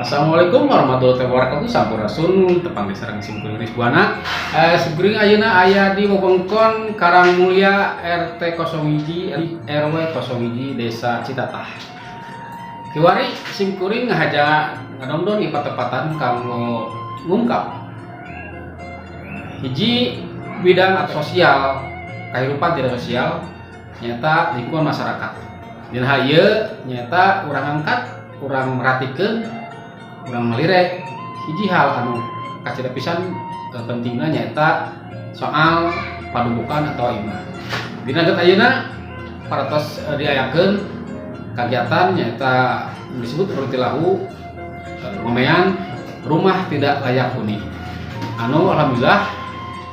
Assalamualaikum warahmatullahi wabarakatuh. Sampurasun tepang sareng simkuring Risbuana. Simkuring ayeuna aya di wewengkon Karangmulia RT 01 RW 01 Desa Citatah. Kiwari simkuring ngahaja ngadongdon ipat-tepatan kanggo ngungkap hiji bidang sosial, kehidupan tidak sosial nyata lingkungan masyarakat. Dina ieu nyata urang angkat, urang meratikeun, urang malirek hiji hal anu kacida pisan pentingna nyaeta soal padubukan atau imah. Dina geut ayeuna parantos diayakeun kagiatan nyaeta disebut rutilahu ngomean rumah tidak layak huni. Anu alhamdulillah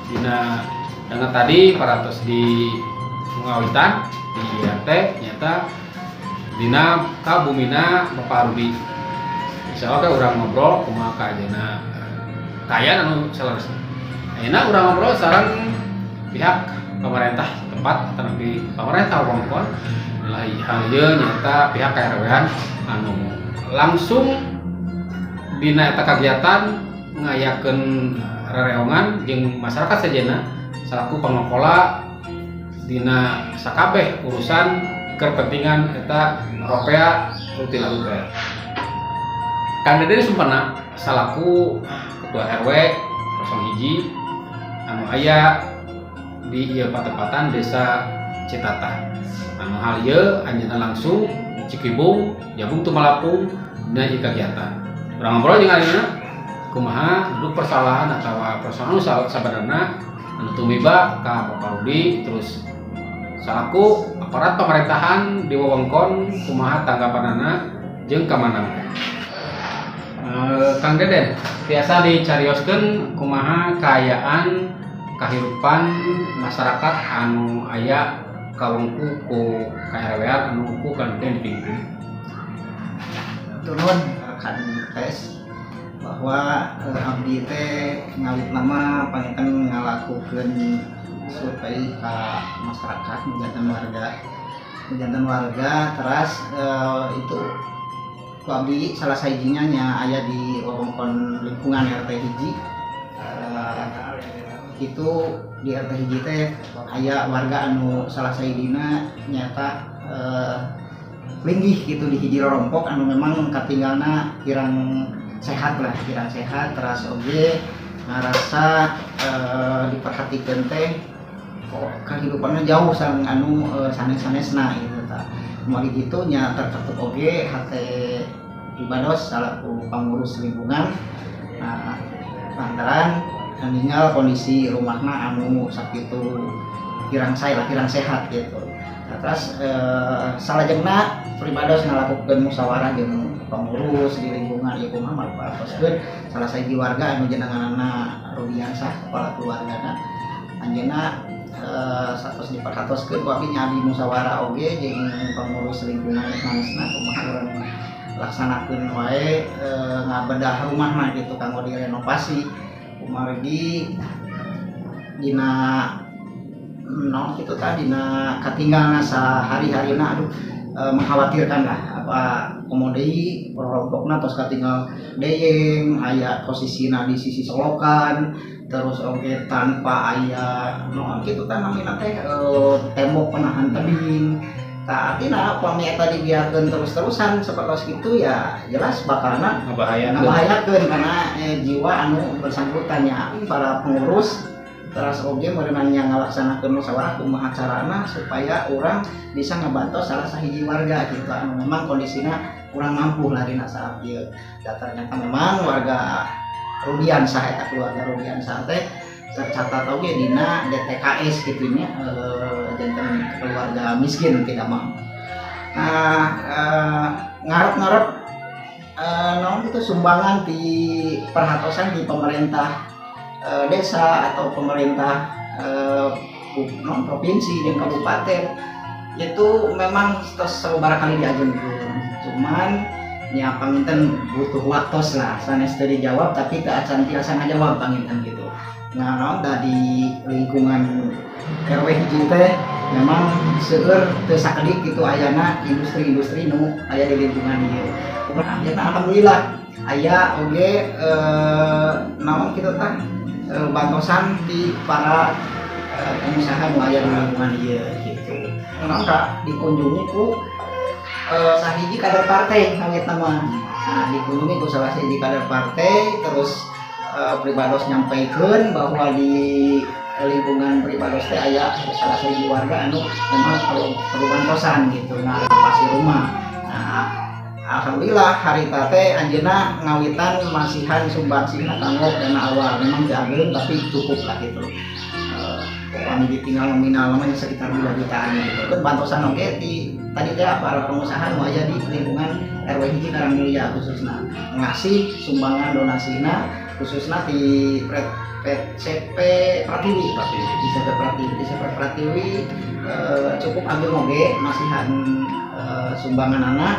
dina dengan tadi parantos di ngawitan di RT nyata dina kabumina Bapak Rudi. Insyaallah urang ngobrol kumaha ka ajeuna kaayaan anu salaresna. Ayeuna urang ngobrol sareng pihak pemerintah tempat atau nabi pemerintah wewengkon lahi hal ieu nyata pihak KRW-an anu langsung dina eta kagiatan ngayakeun rereongan jeung masyarakat sejenna selaku pengelola dina sakabeh urusan kepentingan eta ropea rutilahu teh. Kang Dede sumpena salaku ketua RW 01 anu aya di ieu patepatan Desa Citatah. Anu hal ieu anjeunna langsung Cikibung, Jabung Tumalapung dina ieu kagiatan. Urang ngobrol jeung ayeuna kumaha duduk persalahan atawa persoalan sabenerna anu tumiba ka Bapak Rudi terus salaku aparat pemerintahan di wewengkon kumaha tanggapanana jeung kamanang. Kang Deden, biasa dicarioskeun kumaha kaayaan kahirupan masyarakat anu aya kawengku ku KRW-an anu ku Kang Deden dipimpin. Turun kan tes bahwa abdi teh ngawit nama pangitan ngalakukeun survei ka masyarakat jantan warga terus itu ku abdi salah sajinya nya aya di wewengkon lingkungan RT hiji itu di RT hiji teh aya warga anu salah sajina nyata linggih gitu di hiji rorompok anu memang katinggalna kirang sehat terus oge ngarasa diperhatikeun teh kok kehidupannya jauh sareng anu sanes-sanesna gitu tah. Mari gitu nya terketuk oge hate ibados salaku pangurus lingkungan. Nah, lantaran ninggal kondisi rumahna anu sakitu kirang sehat gitu. Nah, terus salajengna pribados ngalakukeun musyawarah jeung pengurus di lingkungan ieu kumaha mapatoskeun salah sahiji warga anu jenenganna Rudiansah kepala keluargana anjeunna satos diperhatoskeun ku abdi nyabdi musyawarah oge jeung pengurus lingkungan sanesna kumaha urang laksanakeun wae ngabedah rumahna gitu kanggo direnovasi kumargi dina naon kitu tah dina katinggalna sahari-harina mengkhawatirkan lah apa komodai rorompokna tos katinggal deyeng aya posisina di sisi solokan terus oke tanpa aya no gitu tanamina teh tembok penahan tebing artinya upami eta dibiarkeun terus-terusan sapertos gitu ya jelas bakalna ngabahayakeun karena jiwa anu bersangkutan ya para pengurus terus oge merenang yang ngalaksanakeun musyawarah kumaha carana supaya orang bisa ngebantu salah sahiji warga gitu anu memang kondisinya kurang mampu lah dina saat ieu da ternyata memang warga Rudiansa eta keluarga Rudiansa teh tercatat oge dina DTKS gitu nya janten keluarga miskin tidak mampu. Nah ngarep-ngarep naon itu sumbangan di perhatosan di pemerintah desa atau pemerintah non provinsi dan kabupaten itu memang seberapa kali diajukan cuman ya panginten butuh waktu lah sanes teu dijawab tapi teu acan tiasa ngajawab panginten gitu nah non dari lingkungan RW hiji teh memang seueur teu sakedik gitu ayana industri-industri nu aya di lingkungan ieu ya alhamdulillah aya oge naon kitu tah bantosan di para pengusaha nu aya di lingkungan ieu gitu. Maka dikunjungi ku sahiji kader partai kawit nama. Nah, dikunjungi ku salah sahiji kader partai terus pribados nyampaikeun bahwa di lingkungan pribados teh aya salah sahiji warga anu memang perlu bantosan gitu nah renovasi rumah. Nah, alhamdulillah hari teh anjeunna ngawitan masihan sumbangsihna kanggo dana awal memang diambil tapi cukup lah gitu. Kami ditinggal nominal namanya sekitar 2 jutaan gitu. Kan bantosan oge di tadi teh para pengusaha nu aya di lingkungan RW hiji Karangmulia khususna ngasih sumbangan donasina khususna di CP Pratiwi di CP Pratiwi cukup ageung oge masihan sumbangan anak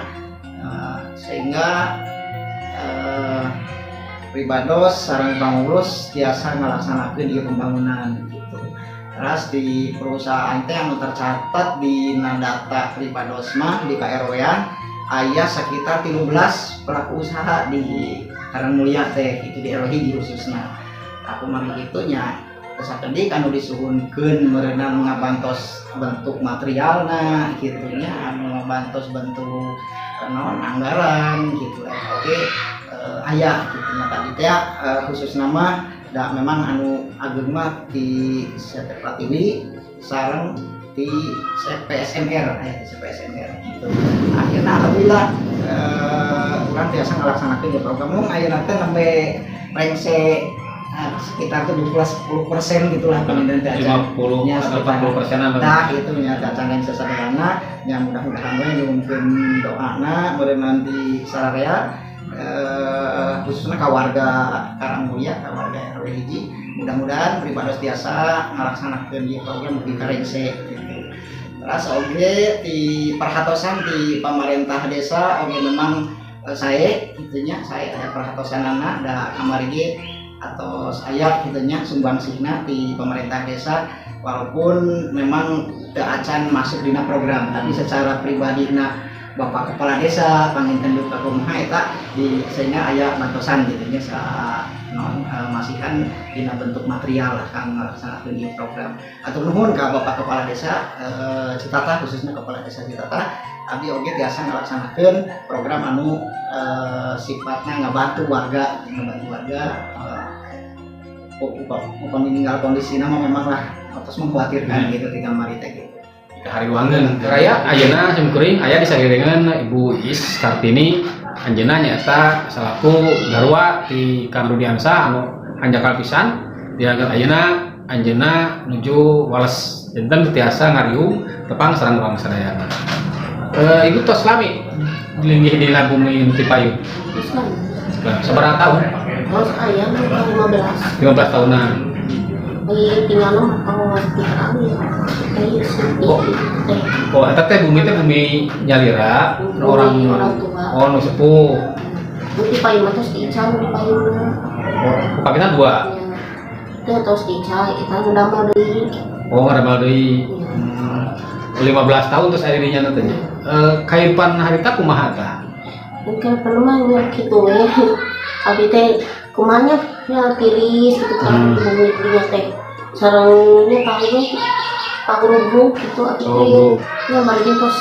sehingga pribados sareng pangurus tiasa ngalaksanakeun ieu pembangunan gitu. Terus di perusahaan teh anu tercatat di data pribados mah di KRW-an aya sekitar 13 pelaku usaha di Karangmulia teh itu di RW hiji khususna. Aku mari kitu nya sakedik anu disuhunkeun meureunna ngabantos bentuk materialna kitu nya anu ngabantos bentuk naon anggaran gitu oke aya gitu nah tadi teh khusus nama da memang anu ageung mah di CP Pratiwi sareng di CPSMR di CPSMR gitu akhirnya alhamdulillah urang tiasa ngalaksanakeun program mung ayeuna teh nembe rengse sekitar 70-10% gitulah pemindahan teh 50-40% nah itu nya acan yang sesederhana yang mudah-mudahan we nyuhunkeun doana meureun nanti sararea khususnya ke warga Karangmulia ke warga RW hiji mudah-mudahan pribados tiasa ngalaksanakeun ieu program mugi karengse gitu. Terus oge di perhatosan di pemerintah desa oge memang saya gitunya saya ada perhatosanana da kamarigi atau saya gitunya sumbangsihna di pemerintah desa walaupun memang teu acan masuk dina program tapi secara pribadina Bapak Kepala Desa panginten duka kumaha eta di sehingga aya bantosan gitu nya sa masihan dina bentuk material lah kang ngalaksanakeun ieu program. Atur nuhun ka Bapak Kepala Desa Citata khususnya Kepala Desa Citata abdi oge tiasa ngalaksanakeun program anu sifatna ngabantu warga upami ninggal kondisina mah memang lah atas mengkhawatirkan gitu tinggal mari teh gitu. Hari ruangan raya ayeuna cemkuring aya disagirirengan Ibu Is Kartini anjeunna nyaeta salaku garwa di Kang Rudiansa anu hanjakal pisan diangkat ayeuna anjeunna nuju wales janten tiasa ngariung tepang sareng urang sadaya. Ibu tos lami linggih di bumi nu ti payung. Sabaraha tahun? Bos aya 15 tahunan. Tinggal kalau kali oh eta teh bumi nyalira orang tua oh nu sepuh di payung terus dicang di payung pakina 2 itu terus dicang kita udah mau deui oh ngadamel deui 15 tahun terus aya dirinya teh kehidupan harita kumaha tah? Mungkin penuh yang gitu ya. Abi teh kumanya ya tiris gitu kan bumi dia teh. Sarangnya pagrubuk gitu abi Oh, teh. Ya margin tos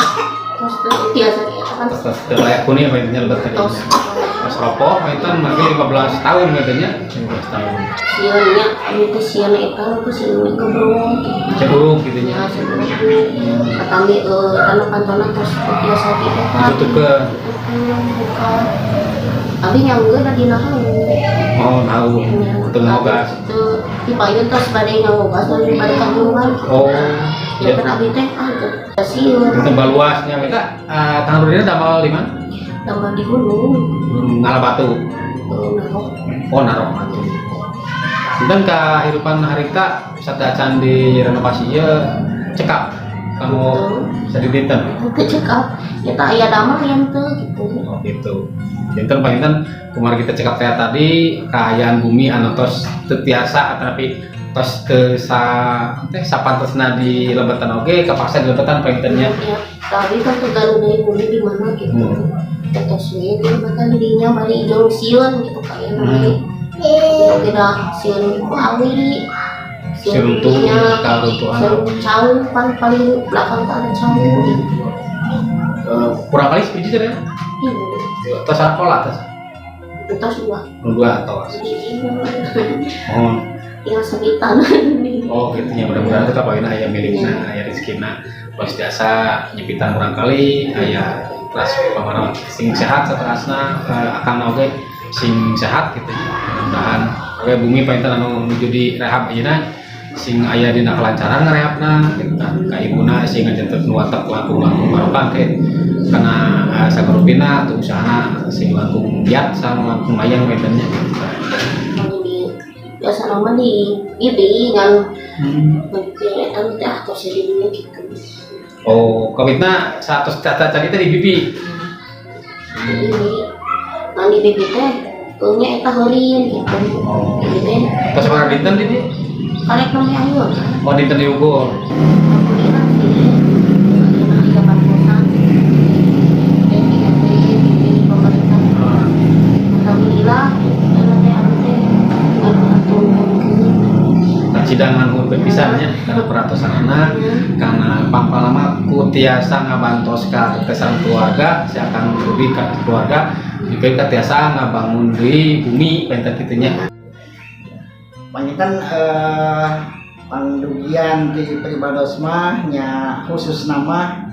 biasa kan terus layak kuning apa intinya lebat tadi. tos. Pas rokok itu mungkin 15 tahun katanya. 15 tahun. Siannya abi teh sian eta ku sian gebrong. Ceburuk gitu Ya nya. sebenarnya katami tanah pantona tos biasa gitu kan. Tutup ke Bukan. Abi nyanggeun da dina oh tahu tengah ogas. itu dipayu tos badai ngagogas dari pada kandungan Oh, ya ya. kan abi teh sieun Tambah luasnya kita tahun ini tambah 5 tambah di gunung ngalah batu. narok Oh, narok batu. Sinten kehidupan harita wisata candi renovasi ya cekap. Kamu bisa didinten. itu cekap ya tak aya damang yang tuh gitu Oh gitu. Dinten panginten kemarin kita cekap saya tadi kaayaan bumi anu tos teu tiasa tapi tos teu sapantesna di lebetan oge kapaksa di lebetan pangintennya. ya tapi kan tergantung dari bumi di mana gitu terus we di mata dirinya bari jeung sieun gitu kayak nanti tidak sieun ku awi Seruntuh, karuntuhan. Cau paling belakang tak ada cau Kurang kali sepiji teh ya? Tos sekolah tos. kita semua Dua tos. Oh. yang sebitan Oh gitu ya, mudah-mudahan tetap ayeuna aya milikna, aya rezekina. Pas jasa nyepitan urang kali aya kelas pamana sing sehat saterasna akang oge sing sehat gitu. Mudah-mudahan oge bumi painten anu nuju di rehab ayeuna sing aya dina kelancaran ngarehapna gitu kan. Ka ibuna sing ngajentet nu watak langkung barokah teh kana sagarupina tuh usahana sing langkung giat sareng langkung mayang paintennya. biasa nama di kan berkaitan teh atau sedihnya gitu Oh, kawitna satus caca kita di bibi. jadi mandi bibi teh punya eta heureun gitu jadi teh Pas para dinten di dia. karek nami ayeuna Oh dinten diukur. aku kira sih ayeuna aya bantuan jadi di pemerintah alhamdulillah ayeuna teh anu teh ngatur Cidangan hukum pisannya karena peratusan anak karena pampalama ku tiasa ngabantos ka kesan keluarga saya akan lebih ke keluarga juga tiasa ngabangun di bumi pentas kitunya. Pangitan pandugian di pribados mah nya khusus nama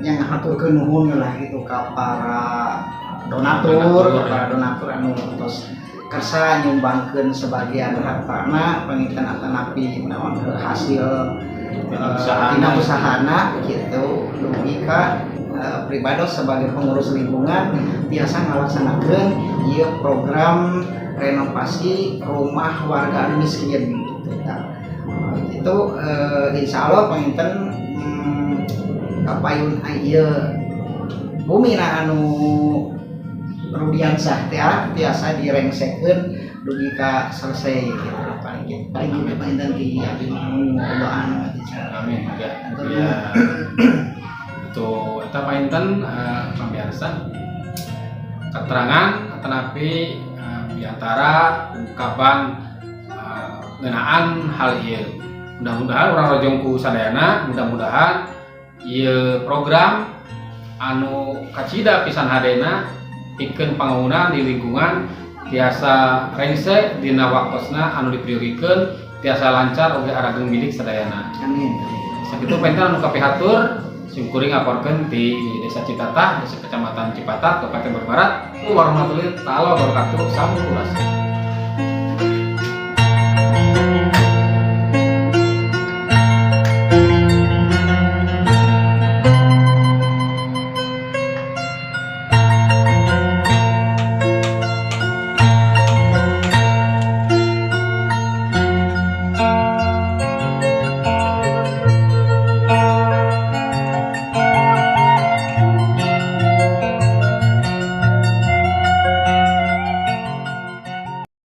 yang haturkeun nuhun lah gitu ka para donatur anu tos kersa nyumbangkeun sebagian hartana pangitan atanapi naon hasil tina usahana gitu dugi ka pribados sebagai pengurus lingkungan biasa ngalaksanakeun ieu program renovasi rumah warga miskin gitu kan. Itu insya Allah panginten kapayun ieu bumi na anu rudiansah teh tiasa direngsekeun dugi ka selesai gitu paling panginten di abdi doaan Amin ya. Ya. Itu eta painten pambiarsa keterangan atanapi di antara ungkapan ngeunaan hal ieu. Mudah-mudahan urang rojongku sadayana mudah-mudahan ieu program anu kacida pisan hadena pikeun pangauna di lingkungan tiasa rengse dina waktosna anu dipriorikeun tiasa lancar oge arageun milik sadayana. Amin. Sakitu pentan anu kapihatur sing kuring ngaporkeun di Desa Citatah, Desa Kecamatan Cipatat, Kabupaten Bogor Barat. Warahmatullahi taala wabarakatuh. Sampurasun.